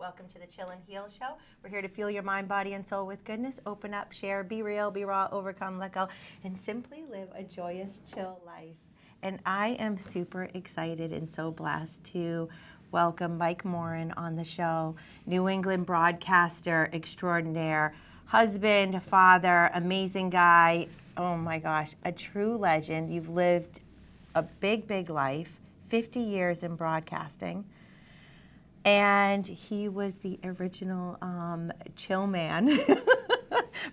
Welcome to the Chillin' Heal Show. We're here to fuel your mind, body, and soul with goodness. Open up, share, be real, be raw, overcome, let go, and simply live a joyous, chill life. And I am super excited and so blessed to welcome Mike Morin on the show, New England broadcaster extraordinaire, husband, father, amazing guy. Oh my gosh, a true legend. You've lived a big, big life, 50 years in broadcasting. And he was the original chill man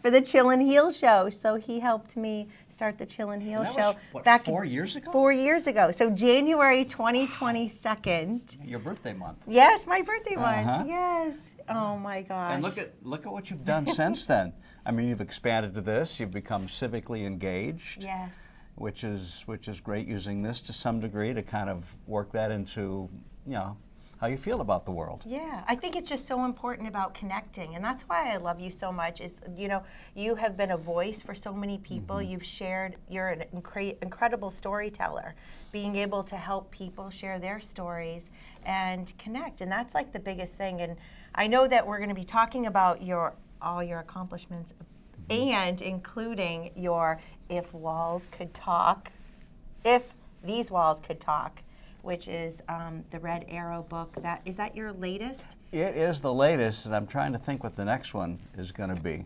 for the Chillin' Heal Show. So he helped me start the Chillin' Heal Show. Was, back 4 years ago? 4 years ago. So January 2022. Your birthday month. Yes, my birthday month. Yes. Oh my gosh. And look at what you've done since then. I mean, you've expanded to this. You've become civically engaged. Yes. Which is great, using this to some degree to kind of work that into, how you feel about the world. Yeah, I think it's just so important about connecting, and that's why I love you so much. Is you have been a voice for so many people. Mm-hmm. You've shared. You're an incredible storyteller, being able to help people share their stories and connect, and that's like the biggest thing. And I know that we're going to be talking about all your accomplishments, and including your "If Walls Could Talk," if these walls could talk, which is the Red Arrow book. Is that your latest? It is the latest, and I'm trying to think what the next one is going to be.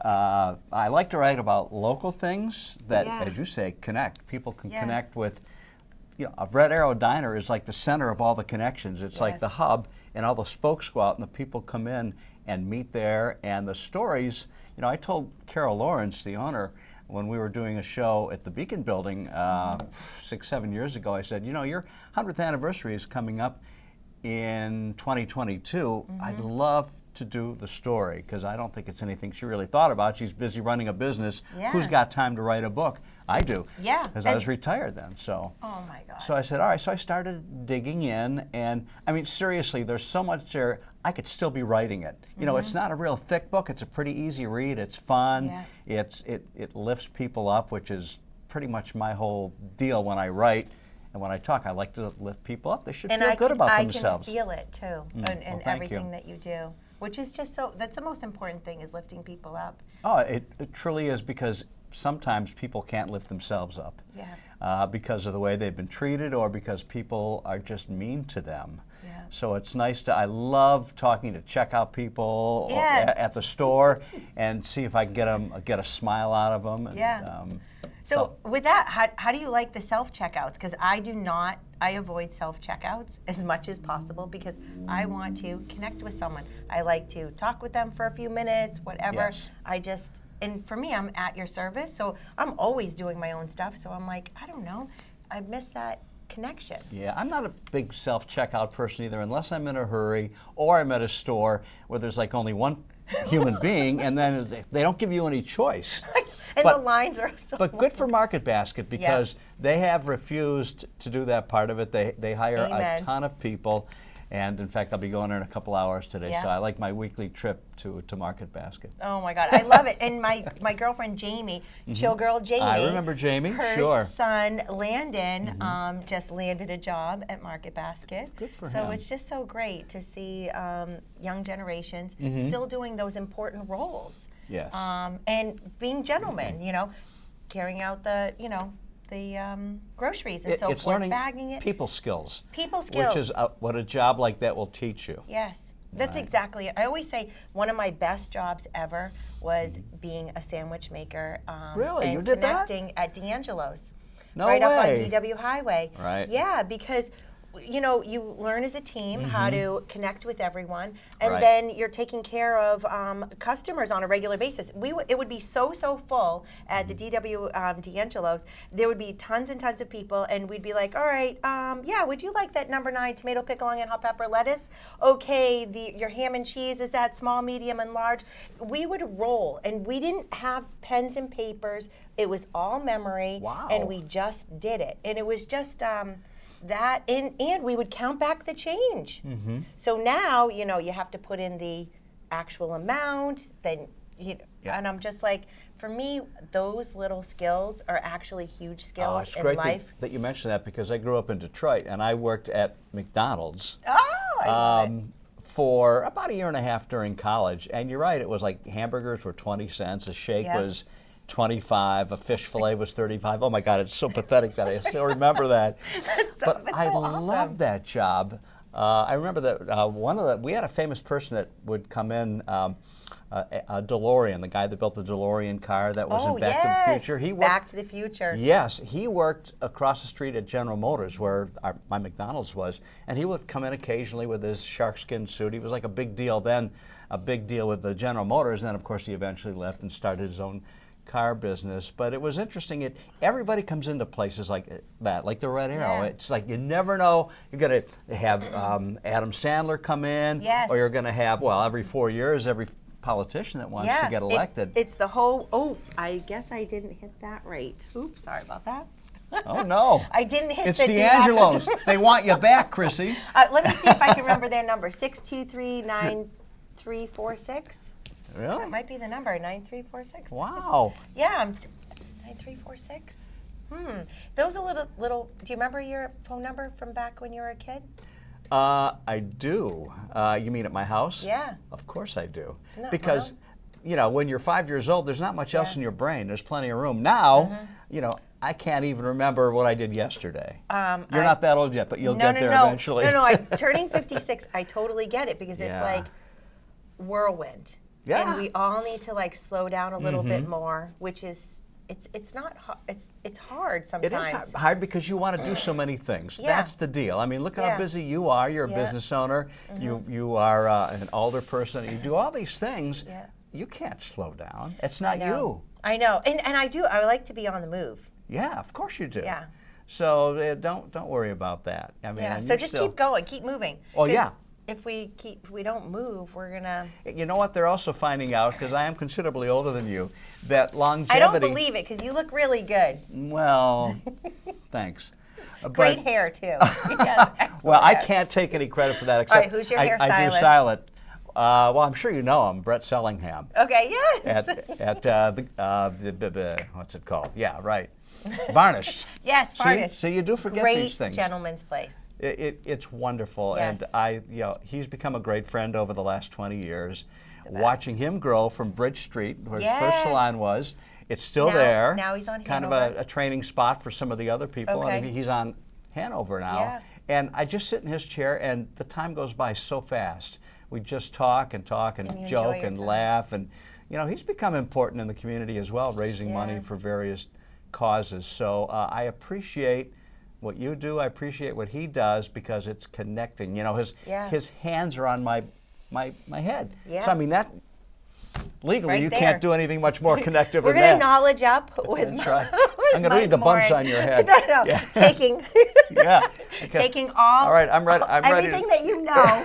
I like to write about local things that, as you say, connect. People can connect with. A Red Arrow diner is like the center of all the connections. It's like the hub, and all the spokes go out, and the people come in and meet there. And the stories, I told Carol Lawrence, the owner, when we were doing a show at the Beacon Building 6-7 years ago, I said, your 100th anniversary is coming up in 2022. Mm-hmm. I'd love to do the story, because I don't think it's anything she really thought about. She's busy running a business. Yeah. Who's got time to write a book? I do. Yeah. Because I was retired then. So. Oh my God. So I said, all right. So I started digging in, and I mean, seriously, there's so much there. I could still be writing it. It's not a real thick book. It's a pretty easy read. It's fun. Yeah. It lifts people up, which is pretty much my whole deal when I write. And when I talk, I like to lift people up. They should feel good about themselves. I can feel it too, in everything that you do, which is just that's the most important thing, is lifting people up. Oh, it truly is, because sometimes people can't lift themselves up. Yeah. Because of the way they've been treated, or because people are just mean to them. Yeah. So it's nice I love talking to checkout people at the store and see if I can get a smile out of them. And, So with that, how do you like the self-checkouts? Because I avoid self-checkouts as much as possible, because I want to connect with someone. I like to talk with them for a few minutes, whatever. Yes. And for me, I'm at your service, so I'm always doing my own stuff. So I'm like, I don't know, I miss that connection. Yeah, I'm not a big self-checkout person either, unless I'm in a hurry or I'm at a store where there's like only one human being, and then they don't give you any choice. And the lines are so But good for Market Basket, because they have refused to do that part of it. They hire a ton of people. And in fact, I'll be going there in a couple hours today. So I like my weekly trip to Market Basket. Oh my God, I love it. And my girlfriend Jamie, Chill Girl Jamie. I remember Jamie, her son Landon just landed a job at Market Basket. Good for him. So it's just so great to see young generations still doing those important roles. Yes. And being gentlemen, carrying out the groceries and so it's forth, learning bagging it. People skills. People skills. Which is what a job like that will teach you. Yes, that's exactly it. I always say one of my best jobs ever was being a sandwich maker. Really? And you did that? connecting at D'Angelo's. No right way. Up on DW Highway. Right. Yeah, because you learn as a team how to connect with everyone, and then you're taking care of customers on a regular basis. It would be so full at the DW D'Angelo's. There would be tons and tons of people, and we'd be like, all right, would you like that number 9 tomato, pickle, onion, hot pepper, lettuce? Okay, your ham and cheese, is that small, medium, and large? We would roll, and we didn't have pens and papers. It was all memory, and we just did it. And it was just that, and we would count back the change. So now, you have to put in the actual amount, then, and I'm just like, for me, those little skills are actually huge skills in life. It's great that you mentioned that, because I grew up in Detroit, and I worked at McDonald's. Oh, I love it. for about a year and a half during college. And you're right, it was like hamburgers were 20 cents, a shake was 25, a fish fillet was 35. Oh my God, it's so pathetic that I still remember that. But I loved that job. I remember that we had a famous person that would come in, a DeLorean, the guy that built the DeLorean car that was in Back to the Future. He worked, Back to the Future. Yes, he worked across the street at General Motors where my McDonald's was, and he would come in occasionally with his sharkskin suit. He was like a big deal then, a big deal with the General Motors, and then of course he eventually left and started his own car business. But it was interesting. Everybody comes into places like that, like the Red Arrow. It's like you never know. You're going to have Adam Sandler come in, or you're going to have, well, every 4 years, every politician that wants to get elected. It's the whole, I guess I didn't hit that right. Oops, sorry about that. Oh, no. I didn't hit it's the D'Angelo's. They want you back, Chrissy. Let me see if I can remember their number. 623-9346. Really? That might be the number, 9346. Wow. Yeah, 9346. Those are little, do you remember your phone number from back when you were a kid? I do. You mean at my house? Yeah. Of course I do. Isn't that because, wild? you know, when you're 5 years old, there's not much else in your brain. There's plenty of room. Now, you know, I can't even remember what I did yesterday. You're not that old yet, but you'll get there eventually. No, I'm turning 56. I totally get it because it's like whirlwind. Yeah. And we all need to like slow down a little bit more, which is it's not it's hard sometimes. It is hard because you want to do so many things. Yeah. That's the deal. I mean, look at how busy you are. You're a business owner. You are an older person. You do all these things. Yeah. You can't slow down. It's not you. I know, and I do. I like to be on the move. Yeah, of course you do. Yeah. So don't worry about that. I mean, so just keep going, keep moving. Oh yeah. If we don't move, we're gonna. You know what? They're also finding out, because I am considerably older than you, that longevity. I don't believe it, because you look really good. Well, thanks. Great hair too. Yes, well, I can't take any credit for that. Except all right, who's your hairstylist? I do style it. Well, I'm sure you know him, Brett Sellingham. Okay. Yes. At what's it called? Yeah, right. Varnished. Yes, Varnished. See, you do forget these things. Great gentleman's place. It's wonderful, yes. and he's become a great friend over the last 20 years. Watching him grow from Bridge Street, where his first salon was, it's still there. Now he's on kind Hanover. of a training spot for some of the other people. Okay. I mean, he's on Hanover now, and I just sit in his chair, and the time goes by so fast. We just talk and joke and laugh, and you know, he's become important in the community as well, raising money for various causes. So I appreciate what you do. I appreciate what he does, because it's connecting. You know, his hands are on my head. Yeah. So I mean, that legally right you there. Can't do anything much more connective We're than going that. to knowledge up with. That's right. with I'm going to read the Mike bumps Morin. on your head. No. Yeah. Taking. Yeah. Okay. Taking all. All right. I'm ready. Everything that you know.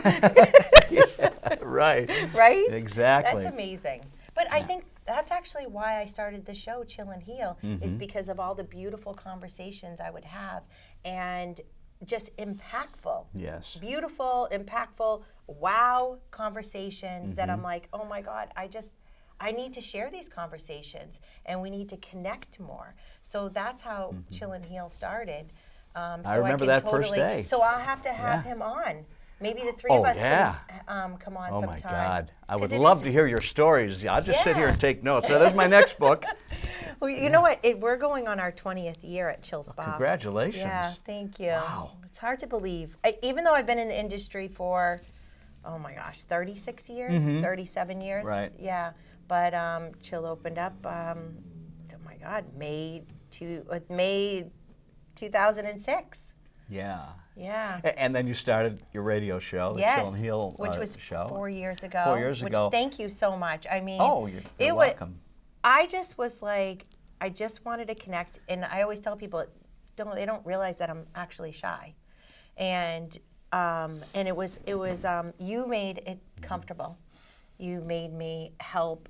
Yeah, right. Right. Exactly. That's amazing. But I think that's actually why I started the show, Chill and Heal, is because of all the beautiful conversations I would have, and just impactful. Yes. Beautiful, impactful, wow conversations that I'm like, oh my God, I need to share these conversations, and we need to connect more. So that's how Chill and Heal started. I remember that first day. So I'll have to have him on. Maybe the three of us can come on sometime. Oh my God. I would love to hear your stories. I'll just sit here and take notes. So there's my next book. Well, you know what? We're going on our 20th year at Chill Spa. Congratulations. Yeah, thank you. Wow. It's hard to believe. Even though I've been in the industry for, oh my gosh, 36 years, 37 years. Right. Yeah. But Chill opened up, oh my God, May 2006. Yeah. Yeah. And then you started your radio show, the Chill and Heal which was show. 4 years ago. 4 years ago. Which, thank you so much. I mean, you're welcome. I just was like, I just wanted to connect, and I always tell people, they don't realize that I'm actually shy, and it was you made it comfortable. You made me help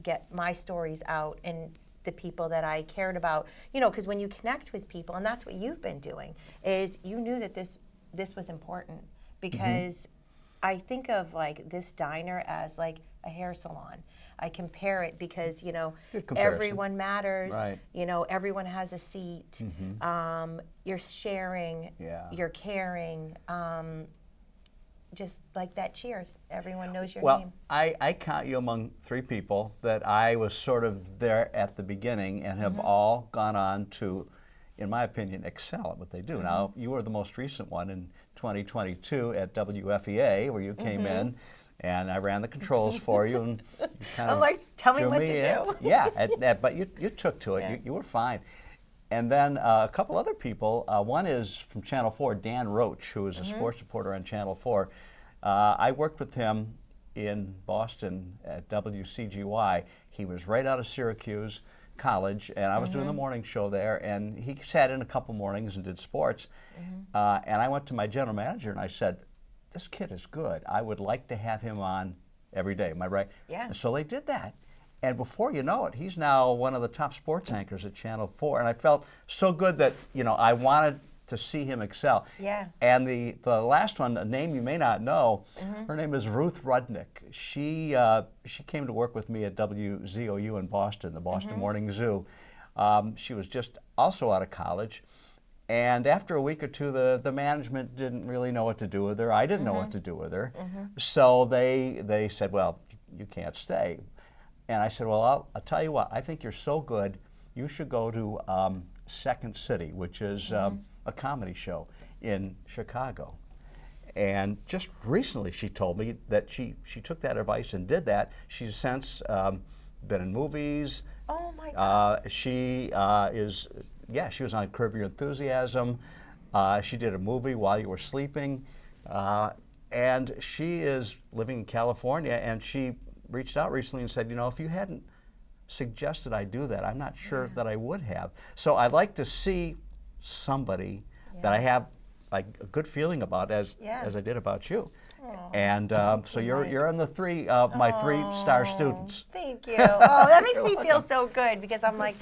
get my stories out, and the people that I cared about, you know, because when you connect with people, and that's what you've been doing, is you knew that this was important, because I think of like this diner as like a hair salon. I compare it because, you know, everyone matters. Right. You know, everyone has a seat. You're sharing. Yeah. You're caring. just like that cheers. Everyone knows your Well, name. I count you among 3 people that I was sort of there at the beginning and have all gone on to, in my opinion, excel at what they do. Now, you were the most recent one in 2022 at WFEA, where you came in, and I ran the controls for you. And you kind I'm of like, tell me drew what to in. do. Yeah, but you took to it. Yeah. You were fine. And then a couple other people. One is from Channel 4, Dan Roach, who is a sports reporter on Channel 4. I worked with him in Boston at WCGY. He was right out of Syracuse College, and I was doing the morning show there, and he sat in a couple mornings and did sports. And I went to my general manager and I said, this kid is good. I would like to have him on every day. Am I right? Yeah. And so they did that. And before you know it, he's now one of the top sports anchors at Channel 4. And I felt so good that, I wanted to see him excel. Yeah. And the last one, a name you may not know, her name is Ruth Rudnick. She came to work with me at WZOU in Boston, the Boston Morning Zoo. She was just also out of college. And after a week or two, the management didn't really know what to do with her. I didn't know what to do with her. So they said, well, you can't stay. And I said, well, I'll tell you what, I think you're so good, you should go to Second City, which is a comedy show in Chicago. And just recently she told me that she took that advice and did that. She's since been in movies. Oh my God. She was on Curb Your Enthusiasm. She did a movie While You Were Sleeping. And she is living in California, and she reached out recently and said, if you hadn't suggested I do that, I'm not sure that I would have. So I'd like to see somebody that I have like a good feeling about as I did about you. Aww, and so you're in the three of my 3-star students. Thank you. Oh, that makes me feel so good, because I'm like,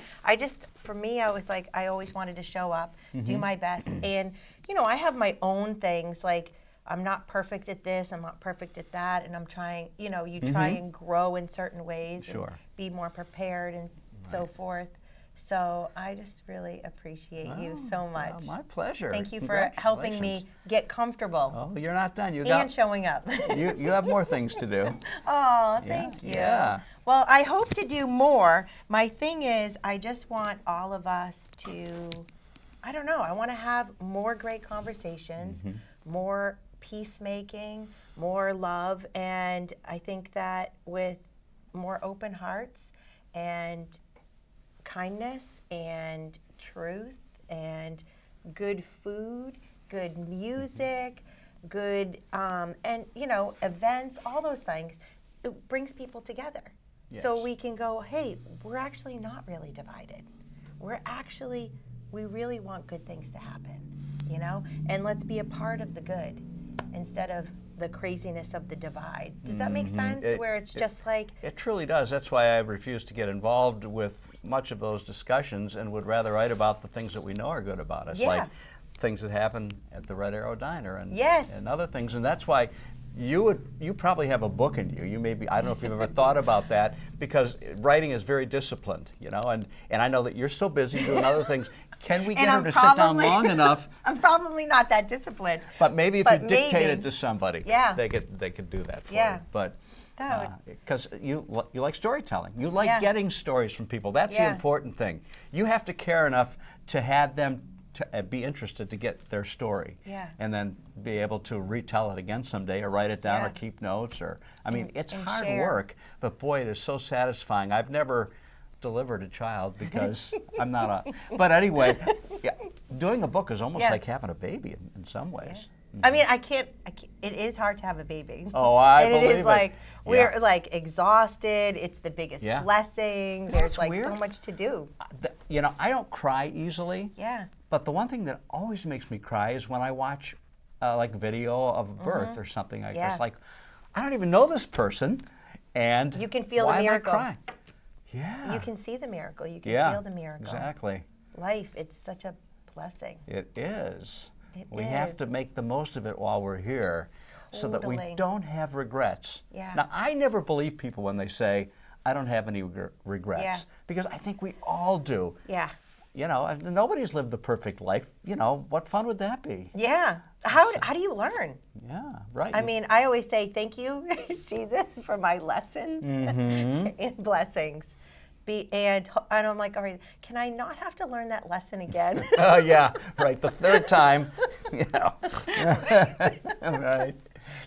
for me, I was like, I always wanted to show up, do my best. And, I have my own things, like, I'm not perfect at this, I'm not perfect at that, and I'm trying, you try and grow in certain ways and be more prepared and so forth. So I just really appreciate you so much. Well, my pleasure. Thank you for helping me get comfortable. Oh, you're not done. And showing up. you have more things to do. Oh, thank you. Yeah. Well, I hope to do more. My thing is, I just want all of us to, I don't know, I want to have more great conversations, more peacemaking, more love, and I think that with more open hearts and kindness and truth and good food, good music, good and events, all those things, it brings people together. So we can go, hey, we're actually not really divided. We really want good things to happen, and let's be a part of the good instead of the craziness of the divide. Does that make sense? Where it's just like... It truly does. That's why I refuse to get involved with much of those discussions and would rather write about the things that we know are good about us, like things that happen at the Red Arrow Diner and other things. And that's why you probably have a book in you. You may be, I don't know if you've ever thought about that, because writing is very disciplined, and I know that you're so busy doing other things. Can we get her to sit down long enough? I'm probably not that disciplined. But maybe if you dictate it to somebody, they could do that for you. But because you like storytelling, you like getting stories from people. That's the important thing. You have to care enough to have them to be interested to get their story, and then be able to retell it again someday, or write it down, or keep notes, or it's hard work. But boy, it is so satisfying. I've never delivered a child because I'm not a. But anyway, doing a book is almost like having a baby in some ways. I mean, I can't. It is hard to have a baby. Oh, I believe it. It is like we're like exhausted. It's the biggest blessing. There's like so much to do. I don't cry easily. Yeah. But the one thing that always makes me cry is when I watch like video of birth or something like this. Like, I don't even know this person, and you can feel the miracle. Why am I crying? Yeah. You can see the miracle. You can feel the miracle. Exactly. Life, it's such a blessing. It is. We have to make the most of it while we're here, so that we don't have regrets. Yeah. Now, I never believe people when they say, I don't have any regrets, because I think we all do. Yeah. You know, nobody's lived the perfect life. You know, what fun would that be? Yeah. How do you learn? Yeah, right. I mean, I always say thank you, Jesus, for my lessons and blessings. And I'm like, all right, can I not have to learn that lesson again? Oh, yeah, right. The third time. Yeah. Right.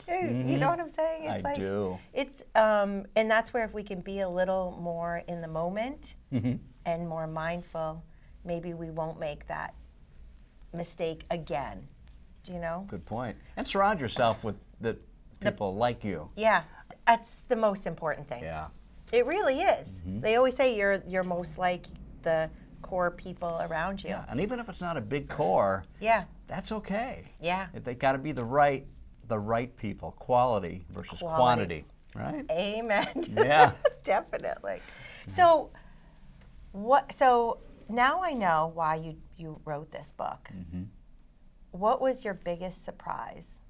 You know what I'm saying? It's I do. It's and that's where if we can be a little more in the moment and more mindful, maybe we won't make that mistake again. Do you know? Good point. And surround yourself with the people like you. Yeah, that's the most important thing. Yeah. It really is. They always say you're most like the core people around you. Yeah. And even if it's not a big core, Yeah. that's okay. Yeah. They got to be the right people, quality versus quantity, right? Amen. Yeah. Definitely. So now I know why you wrote this book. What was your biggest surprise?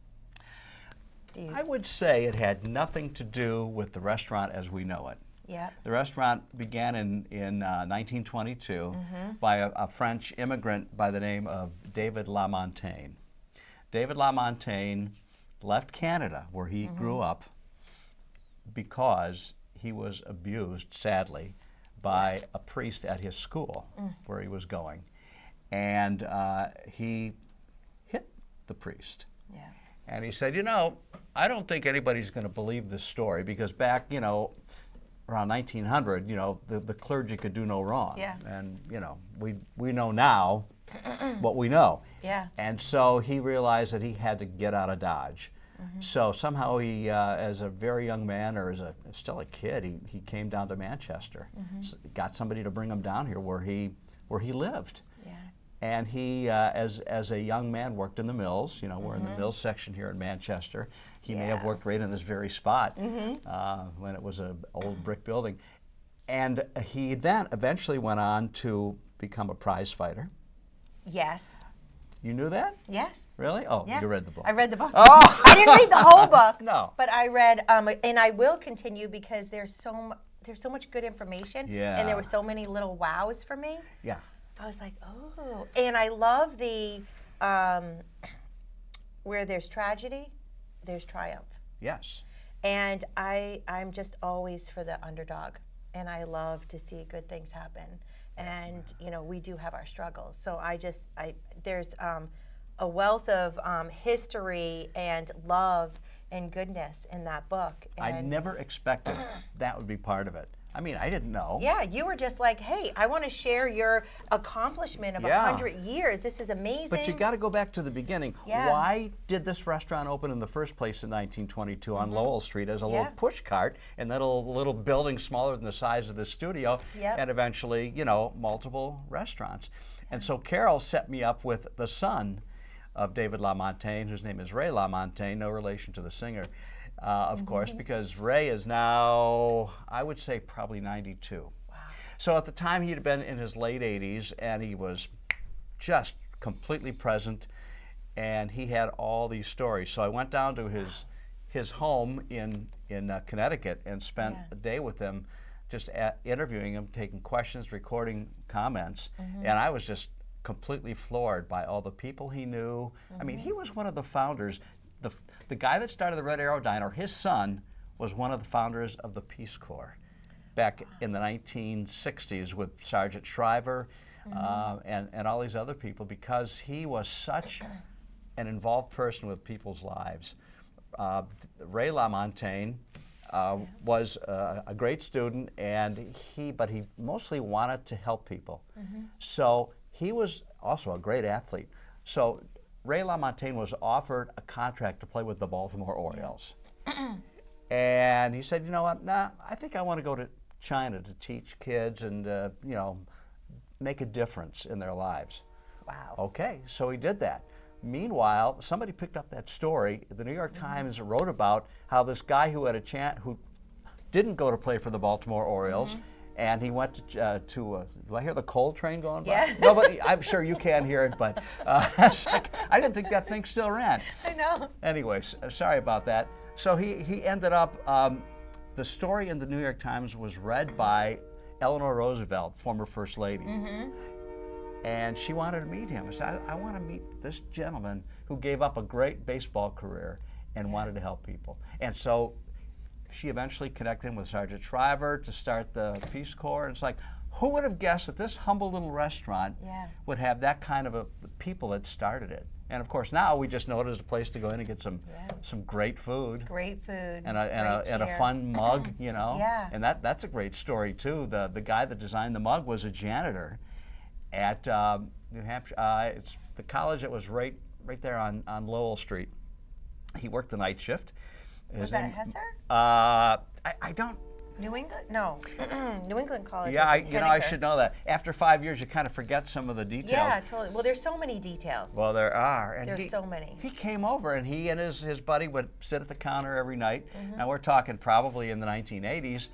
I would say it had nothing to do with the restaurant as we know it. Yeah. The restaurant began in 1922 by a French immigrant by the name of David Lamontagne. David Lamontagne left Canada, where he grew up, because he was abused, sadly, by a priest at his school where he was going. And he hit the priest. Yeah. And he said, you know, I don't think anybody's going to believe this story, because back, you know, around 1900, you know, the clergy could do no wrong. Yeah. And, you know, we know now what we know. Yeah. And so he realized that he had to get out of Dodge. So somehow he, as a very young man, or still a kid, he came down to Manchester, got somebody to bring him down here where he lived. Yeah. And he, as a young man, worked in the mills. You know, we're in the mills section here in Manchester. He may have worked right in this very spot when it was an old brick building. And he then eventually went on to become a prize fighter. Yes. You knew that? Yes. Really? Oh, Yeah. you read the book. I read the book. Oh! I didn't read the whole book. No. But I read, and I will continue because there's so much good information. Yeah. And there were so many little wows for me. Yeah. I was like, oh. And I love the, where there's tragedy, there's triumph. Yes. And I'm just always for the underdog. And I love to see good things happen. And, you know, we do have our struggles. So there's a wealth of history and love and goodness in that book. And I never expected that would be part of it. I mean, I didn't know. Yeah, you were just like, hey, I want to share your accomplishment of 100 years. This is amazing. But you got to go back to the beginning. Yeah. Why did this restaurant open in the first place in 1922 on Lowell Street as a little push cart, and then a little building smaller than the size of the studio, and eventually, you know, multiple restaurants? And so Carol set me up with the son of David Lamontagne, whose name is Ray Lamontagne, no relation to the singer. Of course, because Ray is now, I would say, probably 92. Wow. So at the time, he'd been in his late 80s, and he was just completely present, and he had all these stories. So I went down to his home in Connecticut and spent a day with him, just interviewing him, taking questions, recording comments, and I was just completely floored by all the people he knew. I mean, he was one of the founders. The guy that started the Red Arrow Diner, his son, was one of the founders of the Peace Corps back in the 1960s with Sergeant Shriver and all these other people, because he was such an involved person with people's lives. Ray Lamontagne was a great student, but he mostly wanted to help people. So he was also a great athlete. So Ray Lamontagne was offered a contract to play with the Baltimore Orioles. And he said, you know what, I think I want to go to China to teach kids and, you know, make a difference in their lives. Wow. Okay, so he did that. Meanwhile, somebody picked up that story. The New York Times wrote about how this guy who who didn't go to play for the Baltimore Orioles, and he went to do I hear the coal train going by? Yeah. No, but I'm sure you can't hear it, but it's like, I didn't think that thing still ran. I know. Anyways, sorry about that. So he ended up, the story in the New York Times was read by Eleanor Roosevelt, former First Lady. and she wanted to meet him. I said, I want to meet this gentleman who gave up a great baseball career and wanted to help people. And so she eventually connected him with Sergeant Shriver to start the Peace Corps. And it's like, who would have guessed that this humble little restaurant would have that kind of a people that started it? And of course, now we just know it as a place to go in and get some great food. Great food. And a fun mug, you know. And that's a great story too. The guy that designed the mug was a janitor at New Hampshire. It's the college that was right there on Lowell Street. He worked the night shift. Was that Hesser? I don't. New England? No. New England College. Yeah, I should know that. After 5 years, you kind of forget some of the details. Yeah, totally. Well, there's so many details. Well, there are. And there's so many. He came over, and he and his buddy would sit at the counter every night. Now, we're talking probably in the 1980s.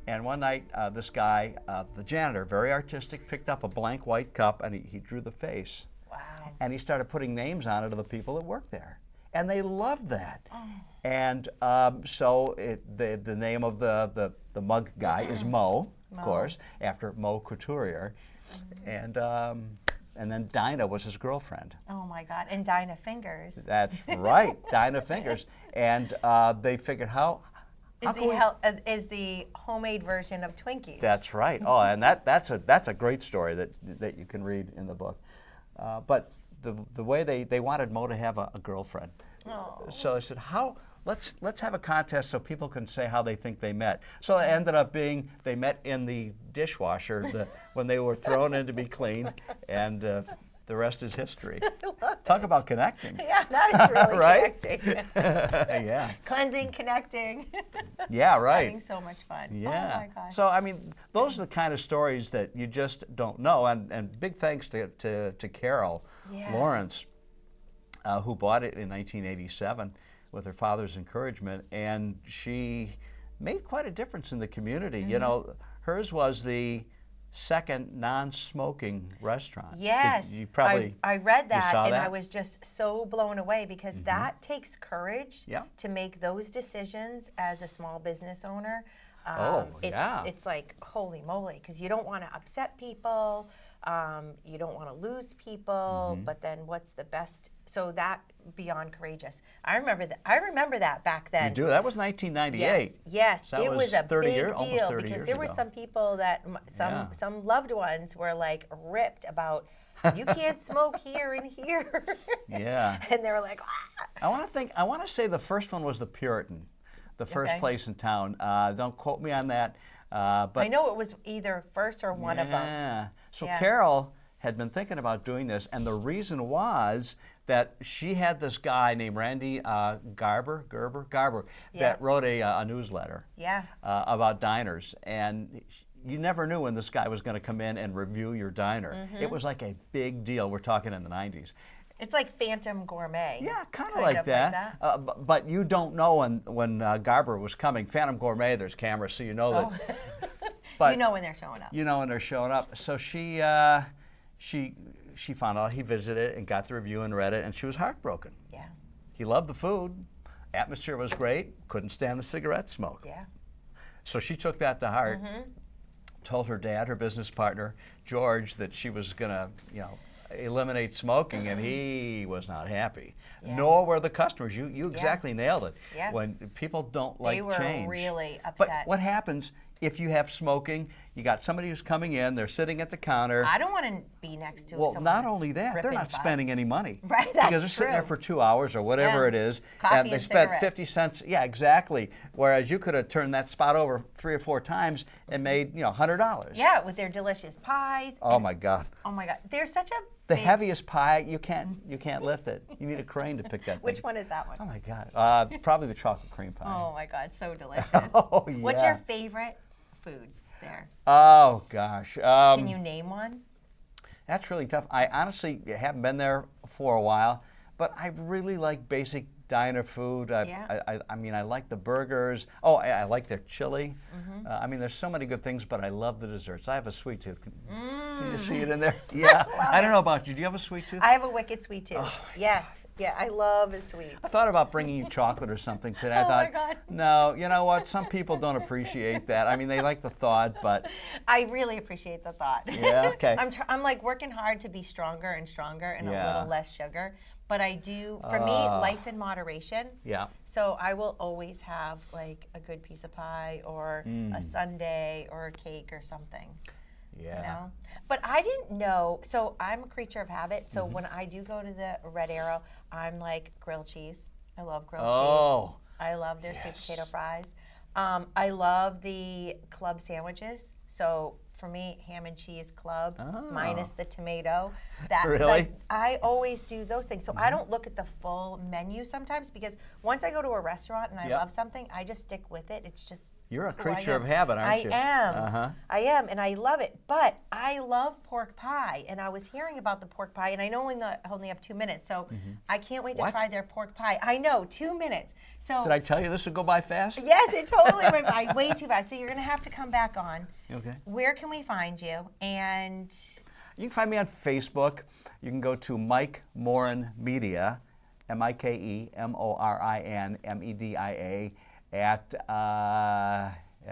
And one night, this guy, the janitor, very artistic, picked up a blank white cup, and he drew the face. Wow. And he started putting names on it of the people that worked there. And they loved that. Oh. And so the name of the mug guy is Mo, of course, after Mo Couturier. And then Dinah was his girlfriend. Oh my God, and Dinah Fingers. That's right, Dinah Fingers. And they figured is the homemade version of Twinkies. That's right. Oh, and that's a great story that you can read in the book. But the way they wanted Mo to have a girlfriend. Oh. So I said, let's have a contest so people can say how they think they met. So it ended up being they met in the dishwasher when they were thrown in to be cleaned, and the rest is history. Talk about connecting. Yeah, that is really right? connecting. Yeah. Cleansing, connecting. Yeah, right. Having so much fun. Yeah. Oh my gosh. So, I mean, those are the kind of stories that you just don't know. And big thanks to Carol Lawrence, who bought it in 1987 with her father's encouragement. And she made quite a difference in the community. You know, hers was the second non-smoking restaurant. Yes, you probably I read that, and that? I was just so blown away because that takes courage to make those decisions as a small business owner. It's like, holy moly, because you don't want to upset people, you don't want to lose people, but then what's the best? So that, beyond courageous. I remember that back then. You do? That was 1998. Yes, so it was a big almost 30 deal because years there were ago. some people that, some loved ones were like ripped about, you can't smoke here and here. Yeah. And they were like, ah. I want to say the first one was the Puritan, the first place in town. Don't quote me on that. But I know it was either first or one of them. Yeah. So Carol had been thinking about doing this, and the reason was that she had this guy named Randy Garber that wrote a newsletter about diners, and you never knew when this guy was going to come in and review your diner. It was like a big deal. We're talking in the 90s. It's like Phantom Gourmet. Yeah, kind of like that. But you don't know when Garber was coming. Phantom Gourmet, there's cameras, so you know that. But you know when they're showing up. You know when they're showing up. So she found out, he visited and got the review and read it, and she was heartbroken. Yeah. He loved the food. Atmosphere was great. Couldn't stand the cigarette smoke. Yeah. So she took that to heart. Told her dad, her business partner, George, that she was going to, eliminate smoking, and he was not happy. Nor were the customers. You exactly nailed it. Yeah. When people don't like change. They were really upset. But what happens if you have smoking? You got somebody who's coming in, they're sitting at the counter. I don't want to be next to Well, someone not that's only that, they're not butts. spending any money. Right, that's because they're sitting there true. for 2 hours or whatever it is, Coffee and they and spent cigarettes. 50 cents. Yeah, exactly. Whereas you could have turned that spot over 3 or 4 times and made $100. Yeah, with their delicious pies. Oh my God. Oh my God, there's such a The big... heaviest pie, you can't lift it. You need a crane to pick that thing. Which one is that one? Oh my God. Probably the chocolate cream pie. Oh my God, so delicious. Oh yeah. What's your favorite food there? Oh gosh. Can you name one? That's really tough. I honestly haven't been there for a while, but I really like basic diner food. I mean, I like the burgers. Oh, I like their chili. I mean, there's so many good things, but I love the desserts. I have a sweet tooth. Can you see it in there? Yeah. I don't know about you. Do you have a sweet tooth? I have a wicked sweet tooth. Yes. Yeah, I love sweets. I thought about bringing you chocolate or something today. I Oh thought, my God. no, you know what? Some people don't appreciate that. I mean, they like the thought, but I really appreciate the thought. yeah, okay. I'm like working hard to be stronger and stronger and a Yeah. little less sugar. But I do, for me, life in moderation. Yeah. So I will always have like a good piece of pie or a sundae or a cake or something. Yeah. You know? But I didn't know, so I'm a creature of habit. So when I do go to the Red Arrow, I'm like grilled cheese. I love grilled cheese. I love their sweet potato fries. I love the club sandwiches. So for me, ham and cheese club minus the tomato. Really? I always do those things. So I don't look at the full menu sometimes because once I go to a restaurant and I love something, I just stick with it. It's just You're a who I creature am. of habit, aren't you? I am. I am, and I love it. But I love pork pie, and I was hearing about the pork pie, and I know I only have 2 minutes, so I can't wait to try their pork pie. I know, 2 minutes. So Did I tell you this would go by fast? yes, it totally went by way too fast. So you're going to have to come back on. Okay. Where can we find you? And You can find me on Facebook. You can go to Mike Morin Media, MikeMorinMedia at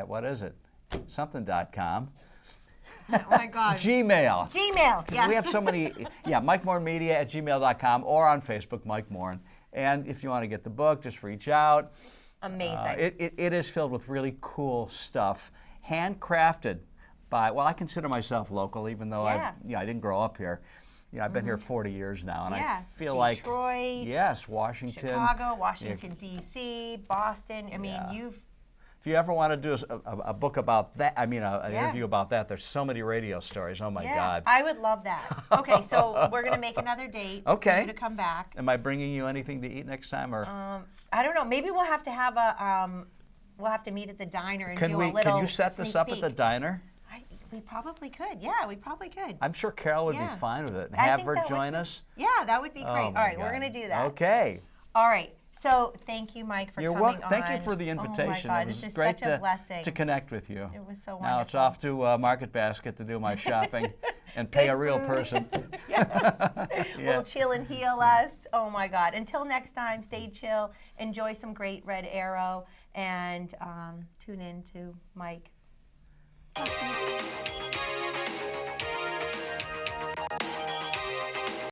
what is it? Something.com. oh my God. Gmail. Gmail, yes. We have so many, Mike Morin Media at gmail.com or on Facebook, Mike Morin. And if you want to get the book, just reach out. Amazing. It is filled with really cool stuff, handcrafted by, well, I consider myself local, even though I didn't grow up here. I've been here 40 years now, and I feel Detroit, yes, Washington, Chicago, Washington, D.C., Boston. I mean, If you ever want to do a book about that, I mean, an interview about that, there's so many radio stories. Oh my God! I would love that. Okay, so we're gonna make another date. Okay. For you to come back. Am I bringing you anything to eat next time, or? I don't know. Maybe we'll have to have we'll have to meet at the diner and do a little. Can you set this sneak up peek. at the diner? We probably could. Yeah, we probably could. I'm sure Carol would be fine with it. And I have think her that join us. Yeah, that would be great. All right, we're gonna do that. Okay. All right. So thank you, Mike, for You're coming welcome. on. Thank you for the invitation. Oh my God, It was this is great such a blessing. to connect with you. It was so wonderful. Now it's off to Market Basket to do my shopping and pay Good a real food. person. Yes. Will chill and heal us. Oh my God. Until next time, stay chill. Enjoy some great Red Arrow and tune in to Mike. Talk to you soon.